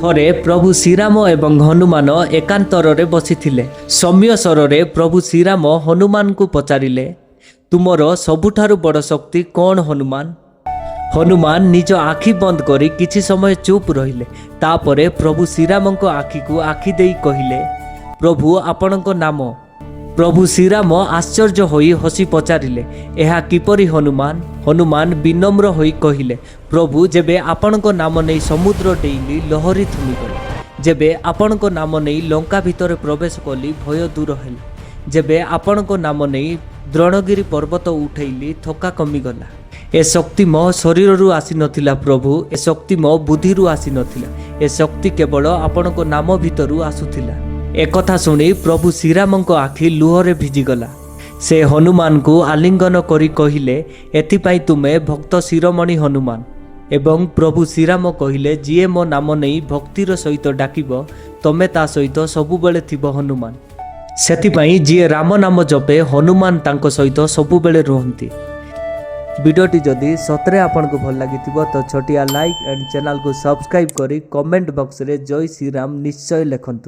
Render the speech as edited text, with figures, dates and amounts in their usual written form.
थरे प्रभु श्रीराम एवं हनुमान एकांतरे बसिथिले। सौम्य स्वरे प्रभु श्रीराम हनुमान को पचारिले, तुमर सबुठारु बड़ शक्ति कौन हनुमान? हनुमान निज आखि बंद करी किछि समय चुप रहिले। तापरे प्रभु श्रीराम को आखि को आखि देई कहिले, प्रभु आपणक नाम? प्रभु श्रीराम आश्चर्य होई हसी पचारिले, एहा किपरि हनुमान? हनुमान विनम्र होई कहिले, प्रभु जेबे आपणक नाम नहीं समुद्र डेइली लहरी थमिगले, जेबे आपणक नाम नहीं लंका भितर प्रवेश कली भय दूर हेले, जेबे आपणक नाम नहीं द्रोणगिरी पर्वत उठैली थका कमिगला। ए शक्ति मो शरीर आसी नथिला प्रभु, ए शक्ति मो बुद्धि आसी नथिला, ए शक्ति केवल आपणक नाम भितरु आसुथिला। एकथा शुणी प्रभु श्रीराम को आखि लुहरे भिजिगला। से हनुमान को आलिंगन करी कहिले, एथिपाई तुमे भक्त शिरोमणि हनुमान। एवं प्रभु श्रीराम कहिले, जीए मो नाम नहीं भक्तिर सहित डाकिब, तमे ता सहित सबुबेले थिबो हनुमान। सेथिपाई जीए राम नाम जपे हनुमान तांको सहित सबुबेले रुहंती। वीडियोटी जदि सतरे आपनको भल लागिथिबो तो छोटिया लाइक एंड चैनल को सब्सक्राइब करी कमेंट बॉक्स रे जय श्री राम निश्चय लिखंतु।